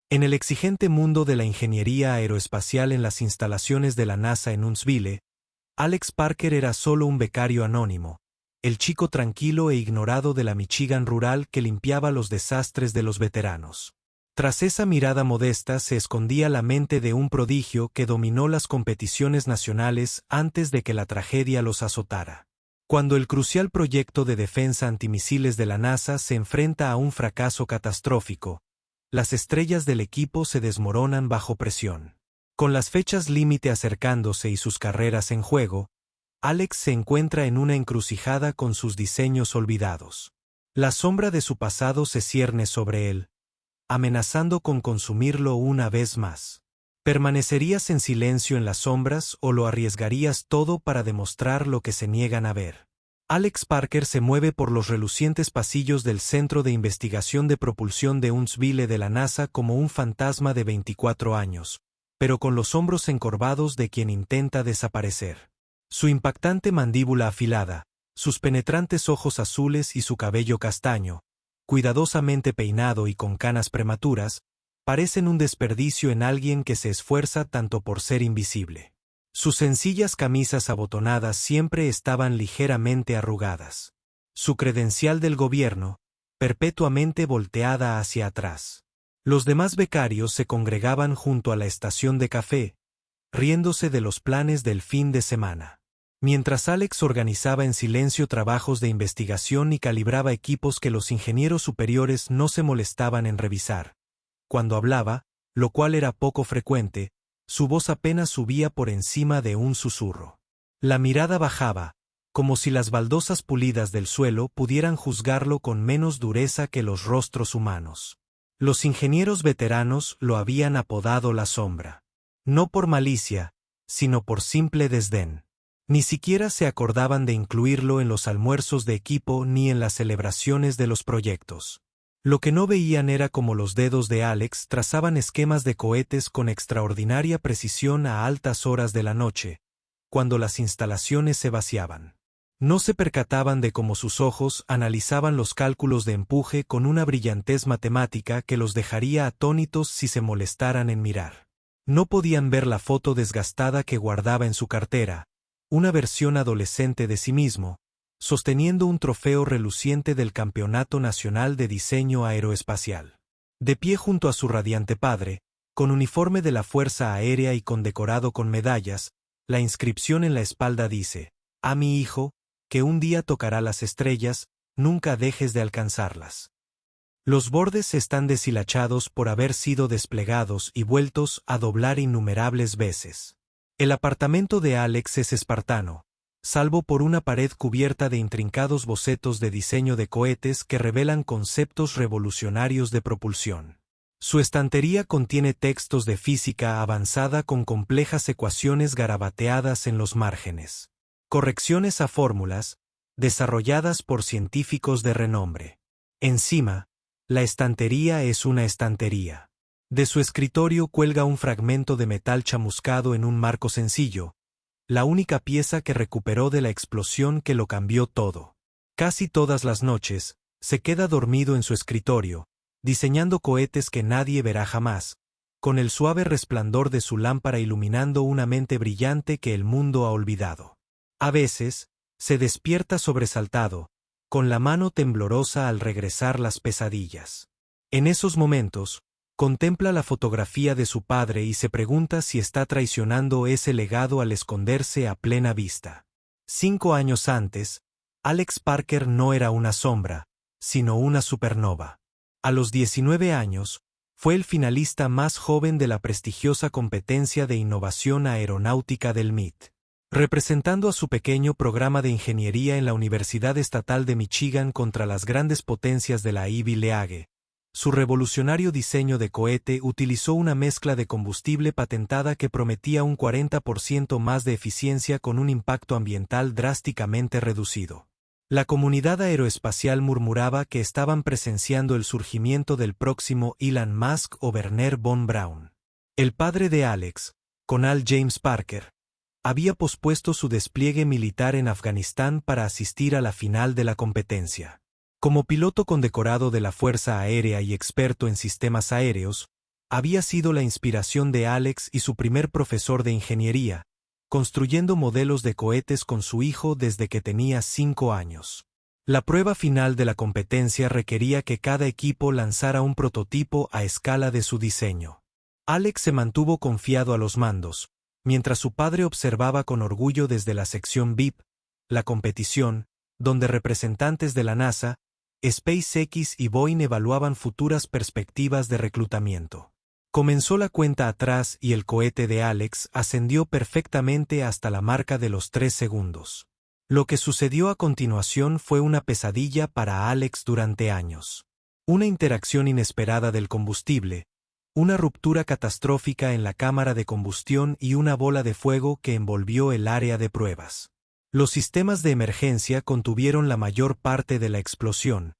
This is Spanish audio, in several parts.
En el exigente mundo de la ingeniería aeroespacial en las instalaciones de la NASA en Huntsville, Alex Parker era solo un becario anónimo, el chico tranquilo e ignorado de la Michigan rural que limpiaba los desastres de los veteranos. Tras esa mirada modesta se escondía la mente de un prodigio que dominó las competiciones nacionales antes de que la tragedia los azotara. Cuando el crucial proyecto de defensa antimisiles de la NASA se enfrenta a un fracaso catastrófico, las estrellas del equipo se desmoronan bajo presión. Con las fechas límite acercándose y sus carreras en juego, Alex se encuentra en una encrucijada con sus diseños olvidados. La sombra de su pasado se cierne sobre él, amenazando con consumirlo una vez más. ¿Permanecerías en silencio en las sombras o lo arriesgarías todo para demostrar lo que se niegan a ver? Alex Parker se mueve por los relucientes pasillos del Centro de Investigación de Propulsión de Huntsville de la NASA como un fantasma de 24 años, pero con los hombros encorvados de quien intenta desaparecer. Su impactante mandíbula afilada, sus penetrantes ojos azules y su cabello castaño, cuidadosamente peinado y con canas prematuras, parecen un desperdicio en alguien que se esfuerza tanto por ser invisible. Sus sencillas camisas abotonadas siempre estaban ligeramente arrugadas. Su credencial del gobierno, perpetuamente volteada hacia atrás. Los demás becarios se congregaban junto a la estación de café, riéndose de los planes del fin de semana. Mientras Alex organizaba en silencio trabajos de investigación y calibraba equipos que los ingenieros superiores no se molestaban en revisar. Cuando hablaba, lo cual era poco frecuente, su voz apenas subía por encima de un susurro. La mirada bajaba, como si las baldosas pulidas del suelo pudieran juzgarlo con menos dureza que los rostros humanos. Los ingenieros veteranos lo habían apodado la sombra. No por malicia, sino por simple desdén. Ni siquiera se acordaban de incluirlo en los almuerzos de equipo ni en las celebraciones de los proyectos. Lo que no veían era cómo los dedos de Alex trazaban esquemas de cohetes con extraordinaria precisión a altas horas de la noche, cuando las instalaciones se vaciaban. No se percataban de cómo sus ojos analizaban los cálculos de empuje con una brillantez matemática que los dejaría atónitos si se molestaran en mirar. No podían ver la foto desgastada que guardaba en su cartera, una versión adolescente de sí mismo, sosteniendo un trofeo reluciente del Campeonato Nacional de Diseño Aeroespacial. De pie junto a su radiante padre, con uniforme de la Fuerza Aérea y condecorado con medallas, la inscripción en la espalda dice: «A mi hijo, que un día tocará las estrellas, nunca dejes de alcanzarlas». Los bordes están deshilachados por haber sido desplegados y vueltos a doblar innumerables veces. El apartamento de Alex es espartano, salvo por una pared cubierta de intrincados bocetos de diseño de cohetes que revelan conceptos revolucionarios de propulsión. Su estantería contiene textos de física avanzada con complejas ecuaciones garabateadas en los márgenes. Correcciones a fórmulas, desarrolladas por científicos de renombre. Encima, la estantería es una estantería. De su escritorio cuelga un fragmento de metal chamuscado en un marco sencillo, la única pieza que recuperó de la explosión que lo cambió todo. Casi todas las noches, se queda dormido en su escritorio, diseñando cohetes que nadie verá jamás, con el suave resplandor de su lámpara iluminando una mente brillante que el mundo ha olvidado. A veces, se despierta sobresaltado, con la mano temblorosa al regresar las pesadillas. En esos momentos, contempla la fotografía de su padre y se pregunta si está traicionando ese legado al esconderse a plena vista. 5 años antes, Alex Parker no era una sombra, sino una supernova. A los 19 años, fue el finalista más joven de la prestigiosa competencia de innovación aeronáutica del MIT. Representando a su pequeño programa de ingeniería en la Universidad Estatal de Michigan contra las grandes potencias de la Ivy League, su revolucionario diseño de cohete utilizó una mezcla de combustible patentada que prometía un 40% más de eficiencia con un impacto ambiental drásticamente reducido. La comunidad aeroespacial murmuraba que estaban presenciando el surgimiento del próximo Elon Musk o Wernher von Braun. El padre de Alex, Conal James Parker, había pospuesto su despliegue militar en Afganistán para asistir a la final de la competencia. Como piloto condecorado de la Fuerza Aérea y experto en sistemas aéreos, había sido la inspiración de Alex y su primer profesor de ingeniería, construyendo modelos de cohetes con su hijo desde que tenía 5 años. La prueba final de la competencia requería que cada equipo lanzara un prototipo a escala de su diseño. Alex se mantuvo confiado a los mandos, mientras su padre observaba con orgullo desde la sección VIP, la competición, donde representantes de la NASA, SpaceX y Boeing evaluaban futuras perspectivas de reclutamiento. Comenzó la cuenta atrás y el cohete de Alex ascendió perfectamente hasta la marca de los 3 segundos. Lo que sucedió a continuación fue una pesadilla para Alex durante años. Una interacción inesperada del combustible, una ruptura catastrófica en la cámara de combustión y una bola de fuego que envolvió el área de pruebas. Los sistemas de emergencia contuvieron la mayor parte de la explosión,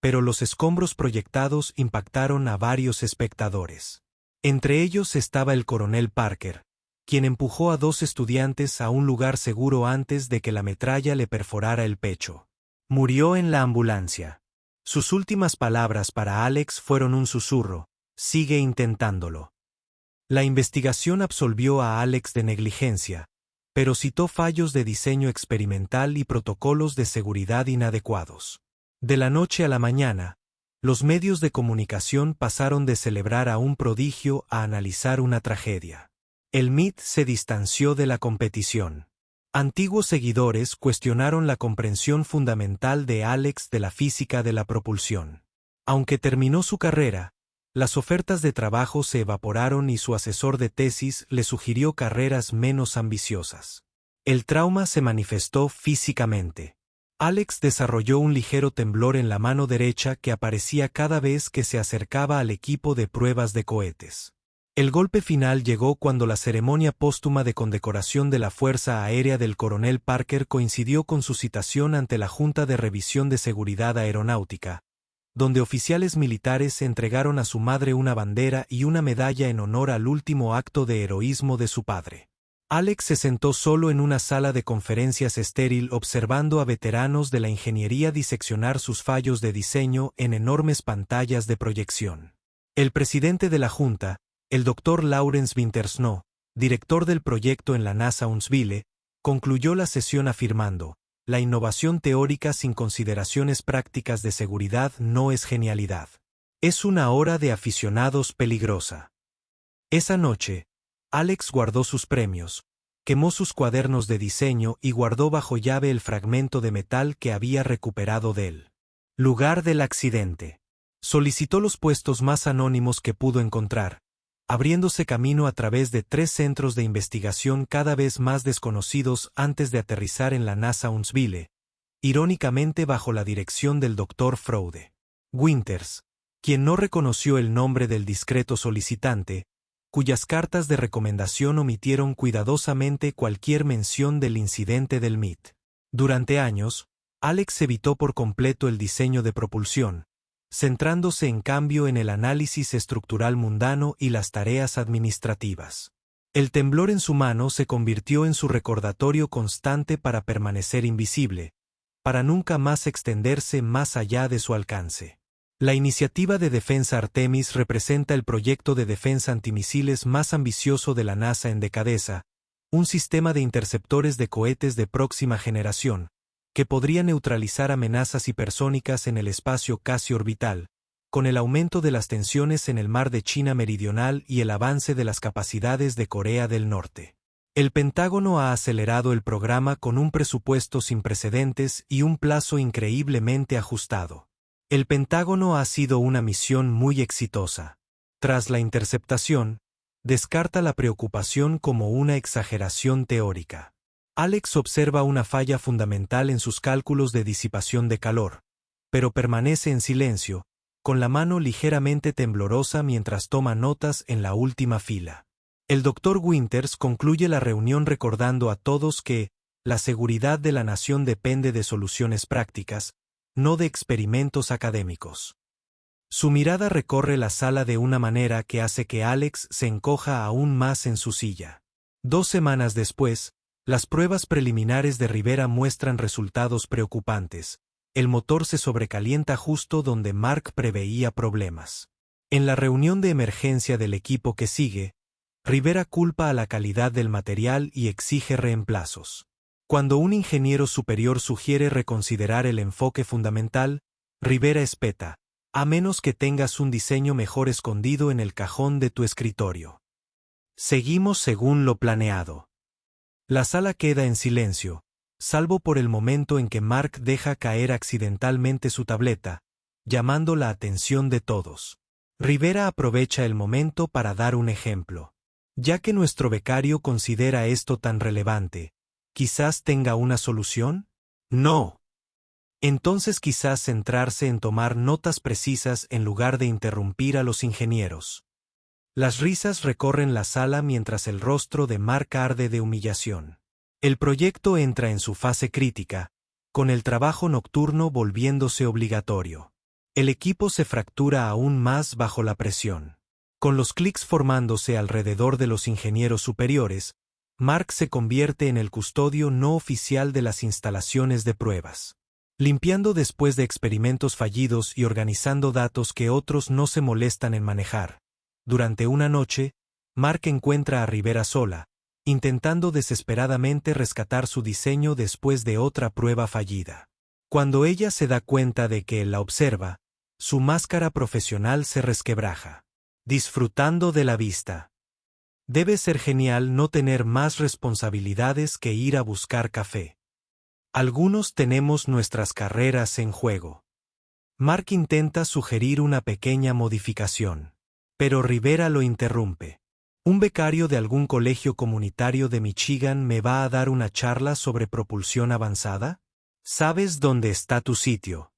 pero los escombros proyectados impactaron a varios espectadores. Entre ellos estaba el coronel Parker, quien empujó a 2 estudiantes a un lugar seguro antes de que la metralla le perforara el pecho. Murió en la ambulancia. Sus últimas palabras para Alex fueron un susurro: «Sigue intentándolo». La investigación absolvió a Alex de negligencia, pero citó fallos de diseño experimental y protocolos de seguridad inadecuados. De la noche a la mañana, los medios de comunicación pasaron de celebrar a un prodigio a analizar una tragedia. El MIT se distanció de la competición. Antiguos seguidores cuestionaron la comprensión fundamental de Alex de la física de la propulsión. Aunque terminó su carrera, las ofertas de trabajo se evaporaron y su asesor de tesis le sugirió carreras menos ambiciosas. El trauma se manifestó físicamente. Alex desarrolló un ligero temblor en la mano derecha que aparecía cada vez que se acercaba al equipo de pruebas de cohetes. El golpe final llegó cuando la ceremonia póstuma de condecoración de la Fuerza Aérea del coronel Parker coincidió con su citación ante la Junta de Revisión de Seguridad Aeronáutica, donde oficiales militares entregaron a su madre una bandera y una medalla en honor al último acto de heroísmo de su padre. Alex se sentó solo en una sala de conferencias estéril observando a veteranos de la ingeniería diseccionar sus fallos de diseño en enormes pantallas de proyección. El presidente de la Junta, el Dr. Lawrence Wintersnow, director del proyecto en la NASA Huntsville, concluyó la sesión afirmando: «La innovación teórica sin consideraciones prácticas de seguridad no es genialidad. Es una hora de aficionados peligrosa». Esa noche, Alex guardó sus premios, quemó sus cuadernos de diseño y guardó bajo llave el fragmento de metal que había recuperado del lugar del accidente. Solicitó los puestos más anónimos que pudo encontrar, abriéndose camino a través de 3 centros de investigación cada vez más desconocidos antes de aterrizar en la NASA Huntsville, irónicamente bajo la dirección del Dr. Fraude. Winters, quien no reconoció el nombre del discreto solicitante, cuyas cartas de recomendación omitieron cuidadosamente cualquier mención del incidente del MIT. Durante años, Alex evitó por completo el diseño de propulsión, centrándose en cambio en el análisis estructural mundano y las tareas administrativas. El temblor en su mano se convirtió en su recordatorio constante para permanecer invisible, para nunca más extenderse más allá de su alcance. La iniciativa de defensa Artemis representa el proyecto de defensa antimisiles más ambicioso de la NASA en décadas, un sistema de interceptores de cohetes de próxima generación, que podría neutralizar amenazas hipersónicas en el espacio casi orbital, con el aumento de las tensiones en el mar de China Meridional y el avance de las capacidades de Corea del Norte. El Pentágono ha acelerado el programa con un presupuesto sin precedentes y un plazo increíblemente ajustado. El Pentágono ha sido una misión muy exitosa. Tras la interceptación, descarta la preocupación como una exageración teórica. Alex observa una falla fundamental en sus cálculos de disipación de calor, pero permanece en silencio, con la mano ligeramente temblorosa mientras toma notas en la última fila. El Dr. Winters concluye la reunión recordando a todos que la seguridad de la nación depende de soluciones prácticas, no de experimentos académicos. Su mirada recorre la sala de una manera que hace que Alex se encoja aún más en su silla. 2 semanas después, las pruebas preliminares de Rivera muestran resultados preocupantes. El motor se sobrecalienta justo donde Mark preveía problemas. En la reunión de emergencia del equipo que sigue, Rivera culpa a la calidad del material y exige reemplazos. Cuando un ingeniero superior sugiere reconsiderar el enfoque fundamental, Rivera espeta, a menos que tengas un diseño mejor escondido en el cajón de tu escritorio. Seguimos según lo planeado. La sala queda en silencio, salvo por el momento en que Mark deja caer accidentalmente su tableta, llamando la atención de todos. Rivera aprovecha el momento para dar un ejemplo. Ya que nuestro becario considera esto tan relevante, ¿quizás tenga una solución? No. Entonces quizás centrarse en tomar notas precisas en lugar de interrumpir a los ingenieros. Las risas recorren la sala mientras el rostro de Mark arde de humillación. El proyecto entra en su fase crítica, con el trabajo nocturno volviéndose obligatorio. El equipo se fractura aún más bajo la presión. Con los clics formándose alrededor de los ingenieros superiores, Mark se convierte en el custodio no oficial de las instalaciones de pruebas. Limpiando después de experimentos fallidos y organizando datos que otros no se molestan en manejar. Durante una noche, Mark encuentra a Rivera sola, intentando desesperadamente rescatar su diseño después de otra prueba fallida. Cuando ella se da cuenta de que él la observa, su máscara profesional se resquebraja. Disfrutando de la vista. Debe ser genial no tener más responsabilidades que ir a buscar café. Algunos tenemos nuestras carreras en juego. Mark intenta sugerir una pequeña modificación, pero Rivera lo interrumpe. Un becario de algún colegio comunitario de Michigan me va a dar una charla sobre propulsión avanzada. ¿Sabes dónde está tu sitio?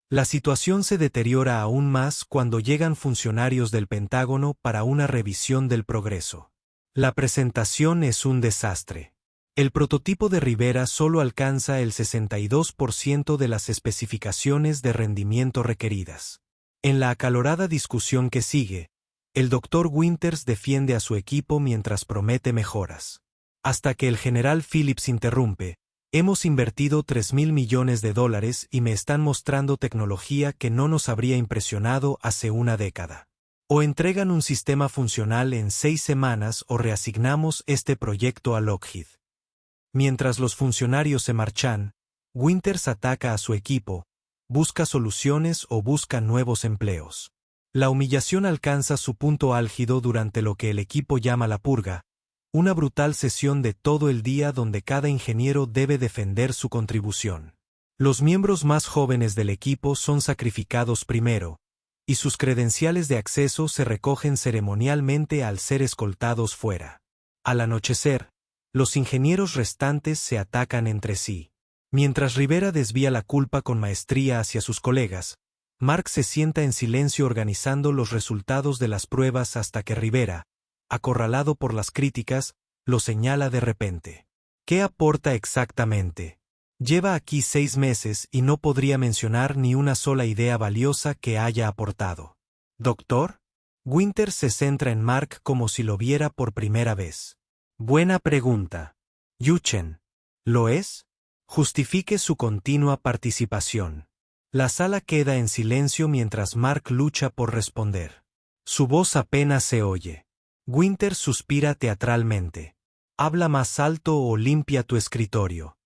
La situación se deteriora aún más cuando llegan funcionarios del Pentágono para una revisión del progreso. La presentación es un desastre. El prototipo de Rivera solo alcanza el 62% de las especificaciones de rendimiento requeridas. En la acalorada discusión que sigue, el Dr. Winters defiende a su equipo mientras promete mejoras. Hasta que el general Phillips interrumpe. Hemos invertido $3,000 millones y me están mostrando tecnología que no nos habría impresionado hace una década. O entregan un sistema funcional en 6 semanas o reasignamos este proyecto a Lockheed. Mientras los funcionarios se marchan, Winters ataca a su equipo, busca soluciones o busca nuevos empleos. La humillación alcanza su punto álgido durante lo que el equipo llama la purga, una brutal sesión de todo el día donde cada ingeniero debe defender su contribución. Los miembros más jóvenes del equipo son sacrificados primero, y sus credenciales de acceso se recogen ceremonialmente al ser escoltados fuera. Al anochecer, los ingenieros restantes se atacan entre sí. Mientras Rivera desvía la culpa con maestría hacia sus colegas, Mark se sienta en silencio organizando los resultados de las pruebas hasta que Rivera, acorralado por las críticas, lo señala de repente. ¿Qué aporta exactamente? Lleva aquí 6 meses y no podría mencionar ni una sola idea valiosa que haya aportado. ¿Doctor? Winters se centra en Mark como si lo viera por primera vez. Buena pregunta. Yuchen. ¿Lo es? Justifique su continua participación. La sala queda en silencio mientras Mark lucha por responder. Su voz apenas se oye. Winters suspira teatralmente. Habla más alto o limpia tu escritorio.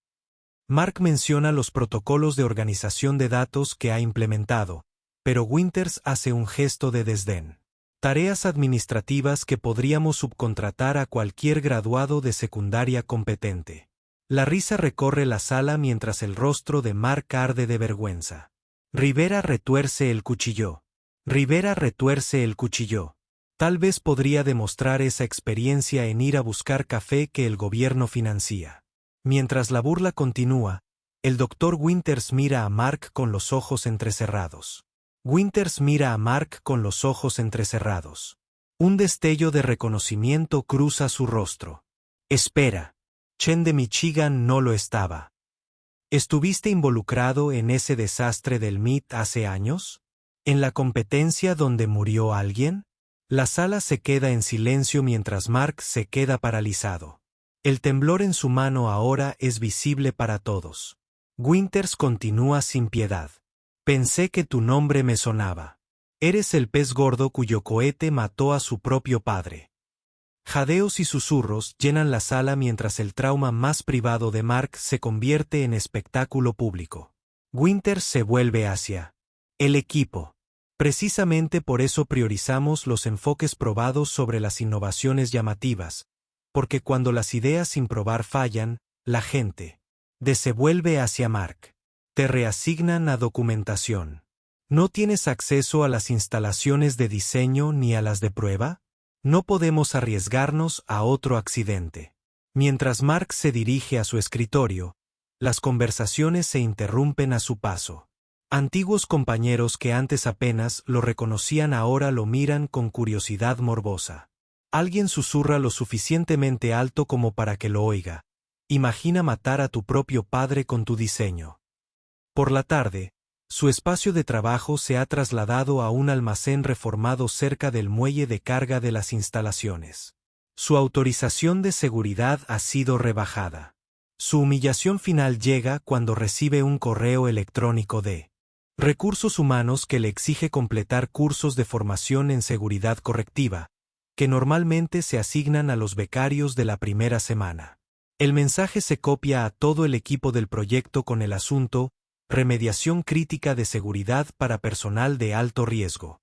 Mark menciona los protocolos de organización de datos que ha implementado, pero Winters hace un gesto de desdén. Tareas administrativas que podríamos subcontratar a cualquier graduado de secundaria competente. La risa recorre la sala mientras el rostro de Mark arde de vergüenza. Rivera retuerce el cuchillo. Rivera retuerce el cuchillo. Tal vez podría demostrar esa experiencia en ir a buscar café que el gobierno financia. Mientras la burla continúa, el Dr. Winters mira a Mark con los ojos entrecerrados. Winters mira a Mark con los ojos entrecerrados. Un destello de reconocimiento cruza su rostro. Espera. Chen de Michigan no lo estaba. ¿Estuviste involucrado en ese desastre del MIT hace años? ¿En la competencia donde murió alguien? La sala se queda en silencio mientras Mark se queda paralizado. El temblor en su mano ahora es visible para todos. Winters continúa sin piedad. Pensé que tu nombre me sonaba. Eres el pez gordo cuyo cohete mató a su propio padre. Jadeos y susurros llenan la sala mientras el trauma más privado de Mark se convierte en espectáculo público. Winters se vuelve hacia el equipo. Precisamente por eso priorizamos los enfoques probados sobre las innovaciones llamativas, porque cuando las ideas sin probar fallan, la gente se vuelve hacia Mark. Te reasignan a documentación. ¿No tienes acceso a las instalaciones de diseño ni a las de prueba? No podemos arriesgarnos a otro accidente. Mientras Mark se dirige a su escritorio, las conversaciones se interrumpen a su paso. Antiguos compañeros que antes apenas lo reconocían ahora lo miran con curiosidad morbosa. Alguien susurra lo suficientemente alto como para que lo oiga. Imagina matar a tu propio padre con tu diseño. Por la tarde, su espacio de trabajo se ha trasladado a un almacén reformado cerca del muelle de carga de las instalaciones. Su autorización de seguridad ha sido rebajada. Su humillación final llega cuando recibe un correo electrónico de Recursos Humanos que le exige completar cursos de formación en seguridad correctiva, que normalmente se asignan a los becarios de la primera semana. El mensaje se copia a todo el equipo del proyecto con el asunto Remediación crítica de seguridad para personal de alto riesgo.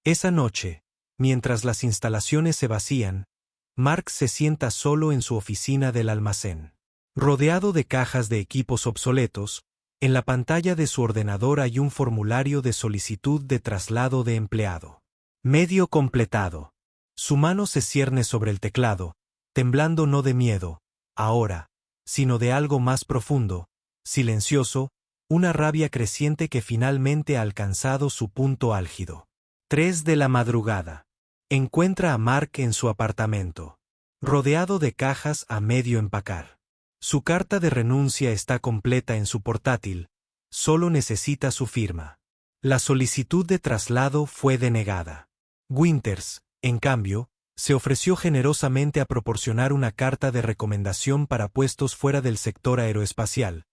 Esa noche, mientras las instalaciones se vacían, Mark se sienta solo en su oficina del almacén. Rodeado de cajas de equipos obsoletos, en la pantalla de su ordenador hay un formulario de solicitud de traslado de empleado. Medio completado. Su mano se cierne sobre el teclado, temblando no de miedo, ahora, sino de algo más profundo, silencioso, una rabia creciente que finalmente ha alcanzado su punto álgido. 3 de la madrugada. Encuentra a Mark en su apartamento, rodeado de cajas a medio empacar. Su carta de renuncia está completa en su portátil, solo necesita su firma. La solicitud de traslado fue denegada. Winters, en cambio, se ofreció generosamente a proporcionar una carta de recomendación para puestos fuera del sector aeroespacial,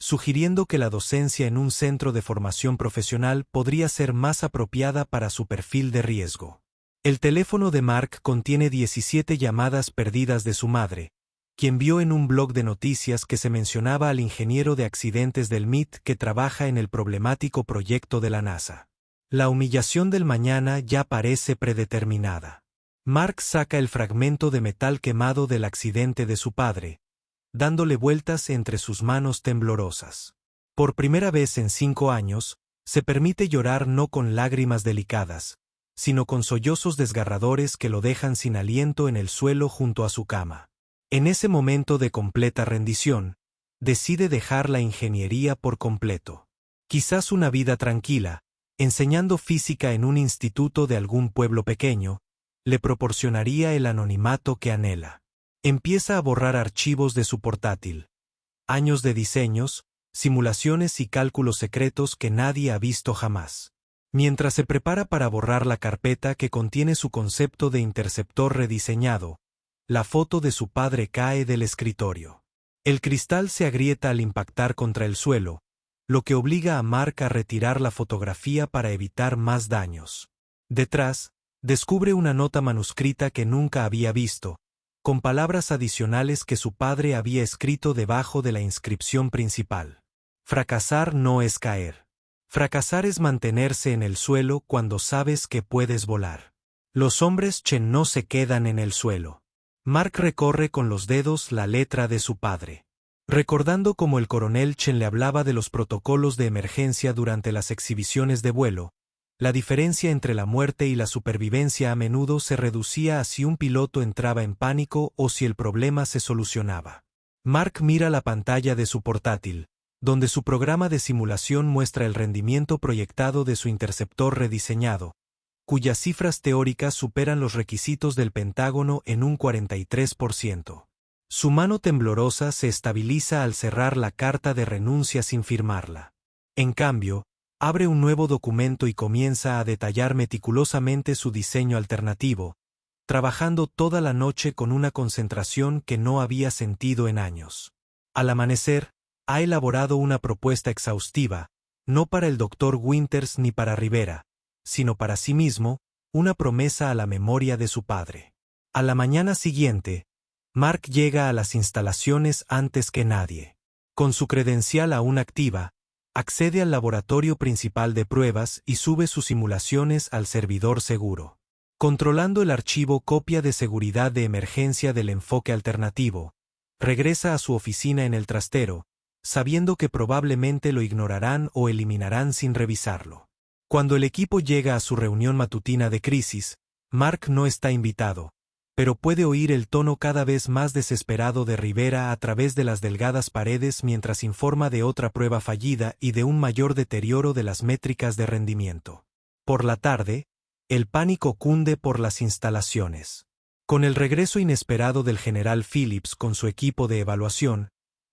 sugiriendo que la docencia en un centro de formación profesional podría ser más apropiada para su perfil de riesgo. El teléfono de Mark contiene 17 llamadas perdidas de su madre, quien vio en un blog de noticias que se mencionaba al ingeniero de accidentes del MIT que trabaja en el problemático proyecto de la NASA. La humillación del mañana ya parece predeterminada. Mark saca el fragmento de metal quemado del accidente de su padre, dándole vueltas entre sus manos temblorosas. Por primera vez en 5 años, se permite llorar no con lágrimas delicadas, sino con sollozos desgarradores que lo dejan sin aliento en el suelo junto a su cama. En ese momento de completa rendición, decide dejar la ingeniería por completo. Quizás una vida tranquila, enseñando física en un instituto de algún pueblo pequeño, le proporcionaría el anonimato que anhela. Empieza a borrar archivos de su portátil. Años de diseños, simulaciones y cálculos secretos que nadie ha visto jamás. Mientras se prepara para borrar la carpeta que contiene su concepto de interceptor rediseñado, la foto de su padre cae del escritorio. El cristal se agrieta al impactar contra el suelo, lo que obliga a Mark a retirar la fotografía para evitar más daños. Detrás, descubre una nota manuscrita que nunca había visto, con palabras adicionales que su padre había escrito debajo de la inscripción principal. Fracasar no es caer. Fracasar es mantenerse en el suelo cuando sabes que puedes volar. Los hombres Chen no se quedan en el suelo. Mark recorre con los dedos la letra de su padre. Recordando cómo el coronel Chen le hablaba de los protocolos de emergencia durante las exhibiciones de vuelo, la diferencia entre la muerte y la supervivencia a menudo se reducía a si un piloto entraba en pánico o si el problema se solucionaba. Mark mira la pantalla de su portátil, donde su programa de simulación muestra el rendimiento proyectado de su interceptor rediseñado, cuyas cifras teóricas superan los requisitos del Pentágono en un 43%. Su mano temblorosa se estabiliza al cerrar la carta de renuncia sin firmarla. En cambio, abre un nuevo documento y comienza a detallar meticulosamente su diseño alternativo, trabajando toda la noche con una concentración que no había sentido en años. Al amanecer, ha elaborado una propuesta exhaustiva, no para el Dr. Winters ni para Rivera, sino para sí mismo, una promesa a la memoria de su padre. A la mañana siguiente, Mark llega a las instalaciones antes que nadie. Con su credencial aún activa, accede al laboratorio principal de pruebas y sube sus simulaciones al servidor seguro. Controlando el archivo copia de seguridad de emergencia del enfoque alternativo, regresa a su oficina en el trastero, sabiendo que probablemente lo ignorarán o eliminarán sin revisarlo. Cuando el equipo llega a su reunión matutina de crisis, Mark no está invitado, pero puede oír el tono cada vez más desesperado de Rivera a través de las delgadas paredes mientras informa de otra prueba fallida y de un mayor deterioro de las métricas de rendimiento. Por la tarde, el pánico cunde por las instalaciones. Con el regreso inesperado del general Phillips con su equipo de evaluación,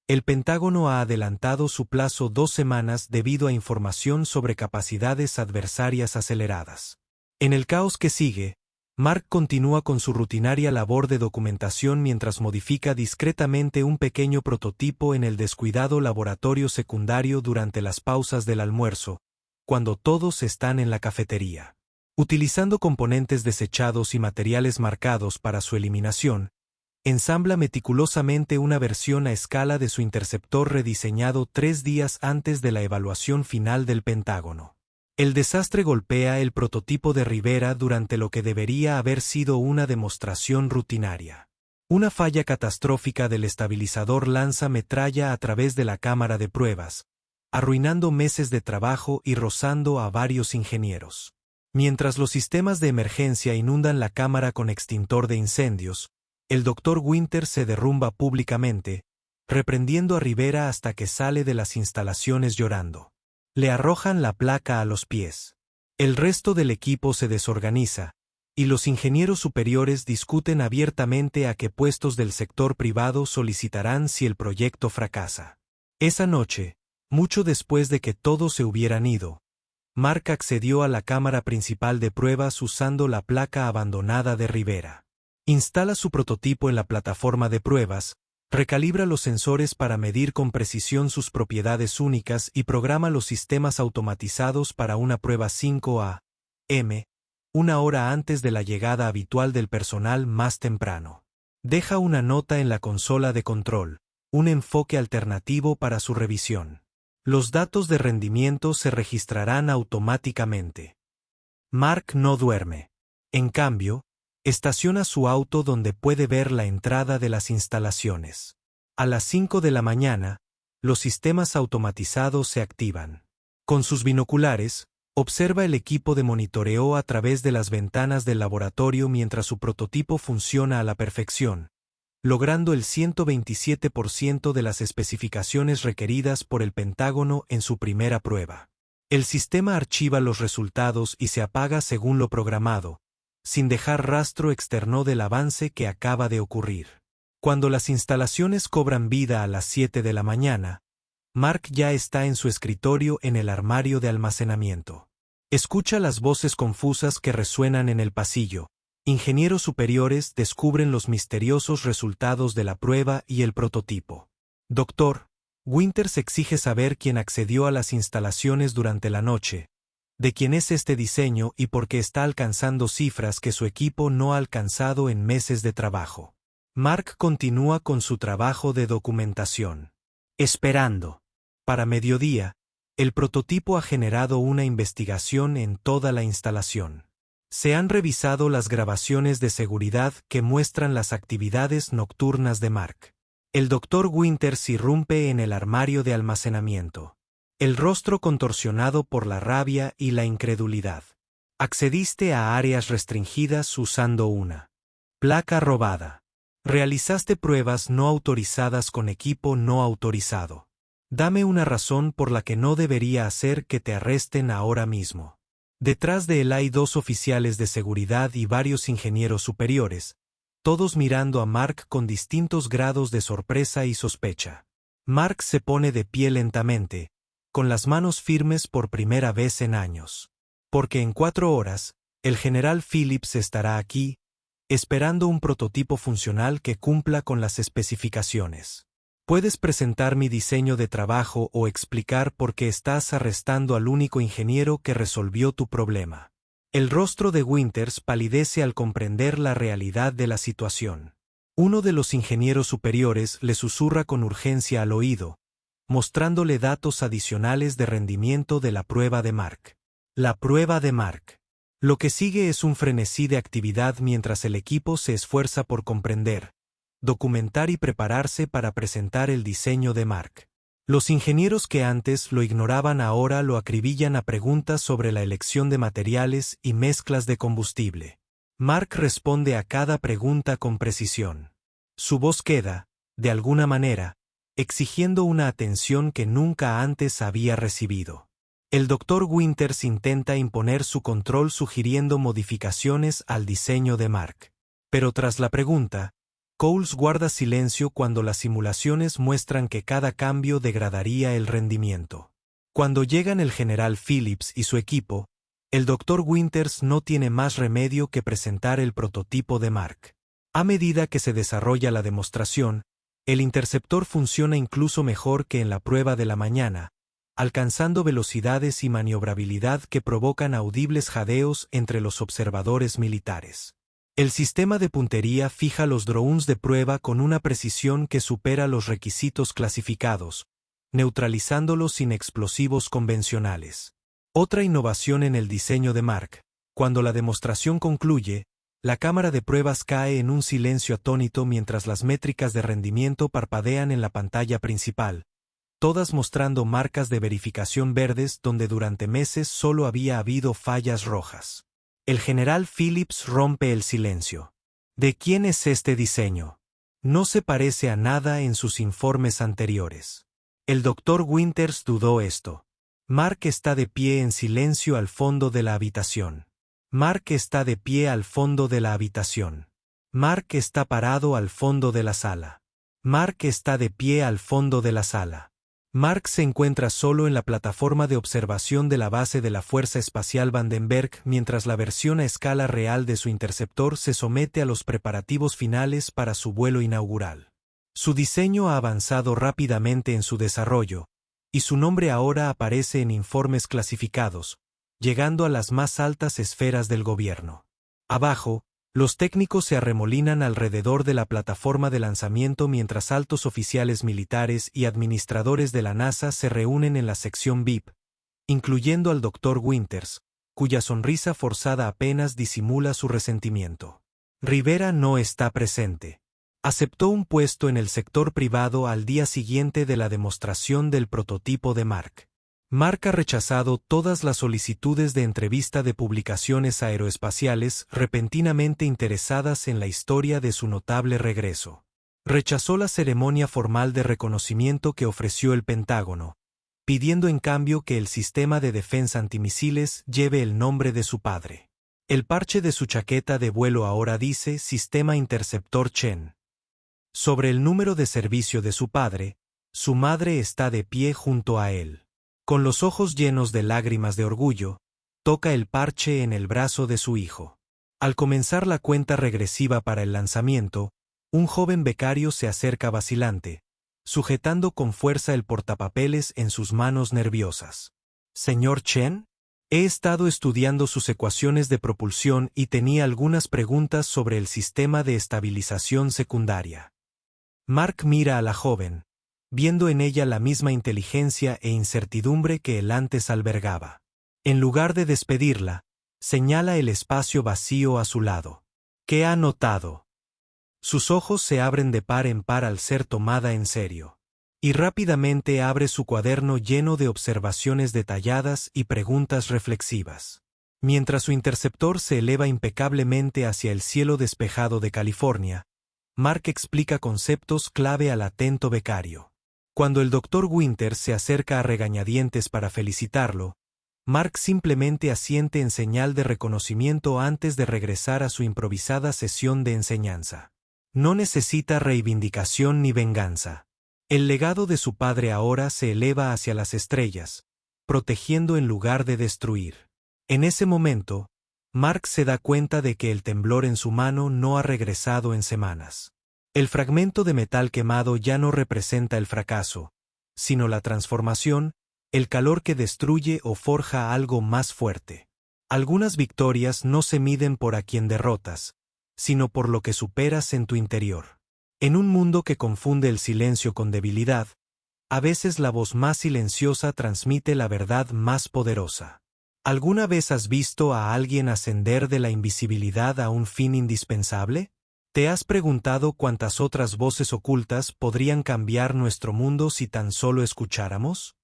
el Pentágono ha adelantado su plazo 2 semanas debido a información sobre capacidades adversarias aceleradas. En el caos que sigue, Mark continúa con su rutinaria labor de documentación mientras modifica discretamente un pequeño prototipo en el descuidado laboratorio secundario durante las pausas del almuerzo, cuando todos están en la cafetería. Utilizando componentes desechados y materiales marcados para su eliminación, ensambla meticulosamente una versión a escala de su interceptor rediseñado 3 días antes de la evaluación final del Pentágono. El desastre golpea el prototipo de Rivera durante lo que debería haber sido una demostración rutinaria. Una falla catastrófica del estabilizador lanza metralla a través de la cámara de pruebas, arruinando meses de trabajo y rozando a varios ingenieros. Mientras los sistemas de emergencia inundan la cámara con extintor de incendios, el Dr. Winter se derrumba públicamente, reprendiendo a Rivera hasta que sale de las instalaciones llorando. Le arrojan la placa a los pies. El resto del equipo se desorganiza, y los ingenieros superiores discuten abiertamente a qué puestos del sector privado solicitarán si el proyecto fracasa. Esa noche, mucho después de que todos se hubieran ido, Mark accedió a la cámara principal de pruebas usando la placa abandonada de Rivera. Instala su prototipo en la plataforma de pruebas, recalibra los sensores para medir con precisión sus propiedades únicas y programa los sistemas automatizados para una prueba 5 a.m., 1 hora antes de la llegada habitual del personal más temprano. Deja una nota en la consola de control, un enfoque alternativo para su revisión. Los datos de rendimiento se registrarán automáticamente. Mark no duerme. En cambio, estaciona su auto donde puede ver la entrada de las instalaciones. A las 5 de la mañana, los sistemas automatizados se activan. Con sus binoculares, observa el equipo de monitoreo a través de las ventanas del laboratorio mientras su prototipo funciona a la perfección, logrando el 127% de las especificaciones requeridas por el Pentágono en su primera prueba. El sistema archiva los resultados y se apaga según lo programado, sin dejar rastro externo del avance que acaba de ocurrir. Cuando las instalaciones cobran vida a las 7 de la mañana, Mark ya está en su escritorio en el armario de almacenamiento. Escucha las voces confusas que resuenan en el pasillo. Ingenieros superiores descubren los misteriosos resultados de la prueba y el prototipo. Doctor, Winters exige saber quién accedió a las instalaciones durante la noche, de quién es este diseño y por qué está alcanzando cifras que su equipo no ha alcanzado en meses de trabajo. Mark continúa con su trabajo de documentación. Esperando. Para mediodía, el prototipo ha generado una investigación en toda la instalación. Se han revisado las grabaciones de seguridad que muestran las actividades nocturnas de Mark. El Dr. Winters irrumpe en el armario de almacenamiento. El rostro contorsionado por la rabia y la incredulidad. Accediste a áreas restringidas usando una placa robada. Realizaste pruebas no autorizadas con equipo no autorizado. Dame una razón por la que no debería hacer que te arresten ahora mismo. Detrás de él hay 2 oficiales de seguridad y varios ingenieros superiores, todos mirando a Mark con distintos grados de sorpresa y sospecha. Mark se pone de pie lentamente, con las manos firmes por primera vez en años. Porque en 4 horas, el general Phillips estará aquí, esperando un prototipo funcional que cumpla con las especificaciones. ¿Puedes presentar mi diseño de trabajo o explicar por qué estás arrestando al único ingeniero que resolvió tu problema? El rostro de Winters palidece al comprender la realidad de la situación. Uno de los ingenieros superiores le susurra con urgencia al oído, mostrándole datos adicionales de rendimiento de la prueba de Mark. La prueba de Mark. Lo que sigue es un frenesí de actividad mientras el equipo se esfuerza por comprender, documentar y prepararse para presentar el diseño de Mark. Los ingenieros que antes lo ignoraban ahora lo acribillan a preguntas sobre la elección de materiales y mezclas de combustible. Mark responde a cada pregunta con precisión. Su voz queda, de alguna manera, exigiendo una atención que nunca antes había recibido. El Dr. Winters intenta imponer su control sugiriendo modificaciones al diseño de Mark. Pero tras la pregunta, Coles guarda silencio cuando las simulaciones muestran que cada cambio degradaría el rendimiento. Cuando llegan el general Phillips y su equipo, el Dr. Winters no tiene más remedio que presentar el prototipo de Mark. A medida que se desarrolla la demostración, el interceptor funciona incluso mejor que en la prueba de la mañana, alcanzando velocidades y maniobrabilidad que provocan audibles jadeos entre los observadores militares. El sistema de puntería fija los drones de prueba con una precisión que supera los requisitos clasificados, neutralizándolos sin explosivos convencionales. Otra innovación en el diseño de Mark. Cuando la demostración concluye, la cámara de pruebas cae en un silencio atónito mientras las métricas de rendimiento parpadean en la pantalla principal, todas mostrando marcas de verificación verdes donde durante meses solo había habido fallas rojas. El general Phillips rompe el silencio. ¿De quién es este diseño? No se parece a nada en sus informes anteriores. El Dr. Winters dudó esto. Mark está de pie en silencio al fondo de la habitación. Mark está de pie al fondo de la habitación. Mark está parado al fondo de la sala. Mark está de pie al fondo de la sala. Mark se encuentra solo en la plataforma de observación de la base de la Fuerza Espacial Vandenberg mientras la versión a escala real de su interceptor se somete a los preparativos finales para su vuelo inaugural. Su diseño ha avanzado rápidamente en su desarrollo, y su nombre ahora aparece en informes clasificados, llegando a las más altas esferas del gobierno. Abajo, los técnicos se arremolinan alrededor de la plataforma de lanzamiento mientras altos oficiales militares y administradores de la NASA se reúnen en la sección VIP, incluyendo al Dr. Winters, cuya sonrisa forzada apenas disimula su resentimiento. Rivera no está presente. Aceptó un puesto en el sector privado al día siguiente de la demostración del prototipo de Mark. Mark ha rechazado todas las solicitudes de entrevista de publicaciones aeroespaciales repentinamente interesadas en la historia de su notable regreso. Rechazó la ceremonia formal de reconocimiento que ofreció el Pentágono, pidiendo en cambio que el sistema de defensa antimisiles lleve el nombre de su padre. El parche de su chaqueta de vuelo ahora dice Sistema Interceptor Chen. Sobre el número de servicio de su padre, su madre está de pie junto a él. Con los ojos llenos de lágrimas de orgullo, toca el parche en el brazo de su hijo. Al comenzar la cuenta regresiva para el lanzamiento, un joven becario se acerca vacilante, sujetando con fuerza el portapapeles en sus manos nerviosas. «¿Señor Chen? He estado estudiando sus ecuaciones de propulsión y tenía algunas preguntas sobre el sistema de estabilización secundaria». Mark mira a la joven, viendo en ella la misma inteligencia e incertidumbre que él antes albergaba. En lugar de despedirla, señala el espacio vacío a su lado. ¿Qué ha notado? Sus ojos se abren de par en par al ser tomada en serio. Y rápidamente abre su cuaderno lleno de observaciones detalladas y preguntas reflexivas. Mientras su interceptor se eleva impecablemente hacia el cielo despejado de California, Mark explica conceptos clave al atento becario. Cuando el Dr. Winters se acerca a regañadientes para felicitarlo, Mark simplemente asiente en señal de reconocimiento antes de regresar a su improvisada sesión de enseñanza. No necesita reivindicación ni venganza. El legado de su padre ahora se eleva hacia las estrellas, protegiendo en lugar de destruir. En ese momento, Mark se da cuenta de que el temblor en su mano no ha regresado en semanas. El fragmento de metal quemado ya no representa el fracaso, sino la transformación, el calor que destruye o forja algo más fuerte. Algunas victorias no se miden por a quien derrotas, sino por lo que superas en tu interior. En un mundo que confunde el silencio con debilidad, a veces la voz más silenciosa transmite la verdad más poderosa. ¿Alguna vez has visto a alguien ascender de la invisibilidad a un fin indispensable? ¿Te has preguntado cuántas otras voces ocultas podrían cambiar nuestro mundo si tan solo escucháramos?